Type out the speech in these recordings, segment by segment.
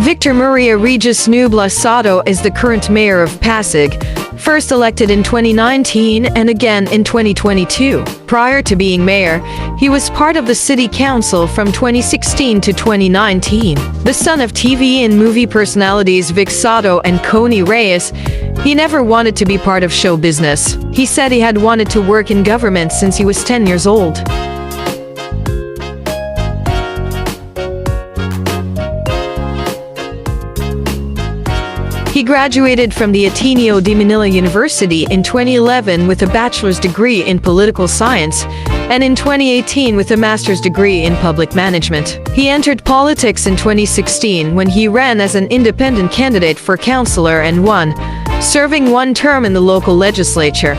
Victor Maria Regis Nubla Sotto is the current mayor of Pasig, first elected in 2019 and again in 2022. Prior to being mayor, he was part of the city council from 2016 to 2019. The son of TV and movie personalities Vic Sotto and Connie Reyes, he never wanted to be part of show business. He said he had wanted to work in government since he was 10 years old. He graduated from the Ateneo de Manila University in 2011 with a bachelor's degree in political science, and in 2018 with a master's degree in public management. He entered politics in 2016 when he ran as an independent candidate for councilor and won, serving one term in the local legislature.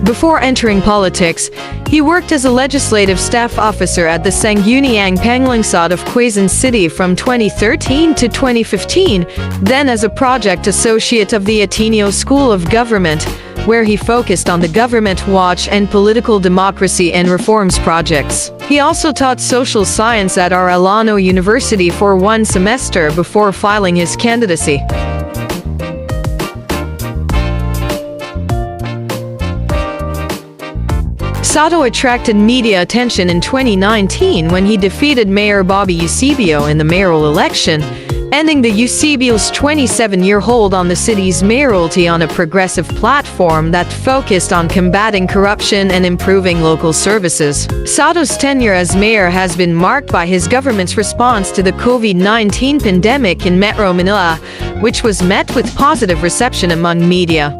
Before entering politics, he worked as a legislative staff officer at the Sangguniang Panglungsod of Quezon City from 2013 to 2015, then as a project associate of the Ateneo School of Government, where he focused on the government watch and political democracy and reforms projects. He also taught social science at Arellano University for one semester before filing his candidacy. Sotto attracted media attention in 2019 when he defeated Mayor Bobby Eusebio in the mayoral election, ending the Eusebio's 27-year hold on the city's mayoralty on a progressive platform that focused on combating corruption and improving local services. Sotto's tenure as mayor has been marked by his government's response to the COVID-19 pandemic in Metro Manila, which was met with positive reception among media.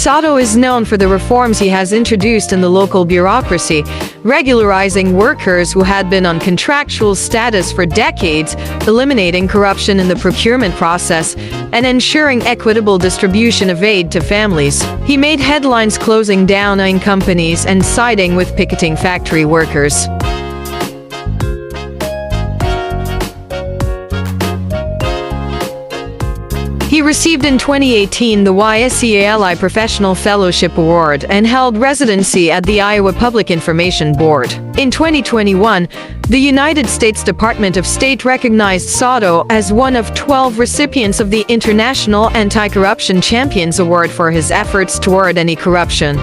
Sotto is known for the reforms he has introduced in the local bureaucracy, regularizing workers who had been on contractual status for decades, eliminating corruption in the procurement process, and ensuring equitable distribution of aid to families. He made headlines closing down oil companies and siding with picketing factory workers. He received in 2018 the YSCALI Professional Fellowship Award and held residency at the Iowa Public Information Board. In 2021, the United States Department of State recognized Sotto as one of 12 recipients of the International Anti-Corruption Champions Award for his efforts toward any corruption.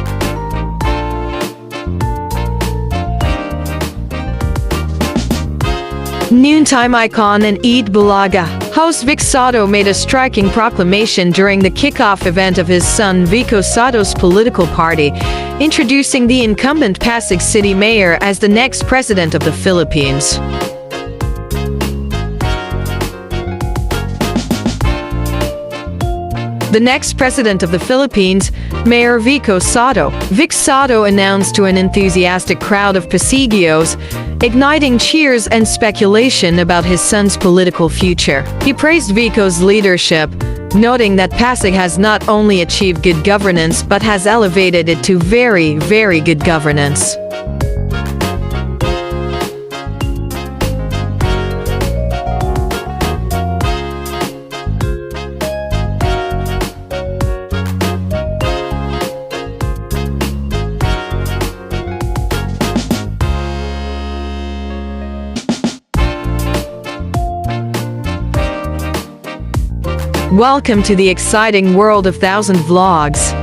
Noontime icon and Eid Bulaga. Host Vic Sotto made a striking proclamation during the kickoff event of his son Vico Sotto's political party, introducing the incumbent Pasig City Mayor as the next president of the Philippines. The next president of the Philippines, Mayor Vico Sotto. Vic Sotto announced to an enthusiastic crowd of Pasigios, igniting cheers and speculation about his son's political future. He praised Vico's leadership, noting that Pasig has not only achieved good governance but has elevated it to very, very good governance. Welcome to the exciting world of 1000 vlogs.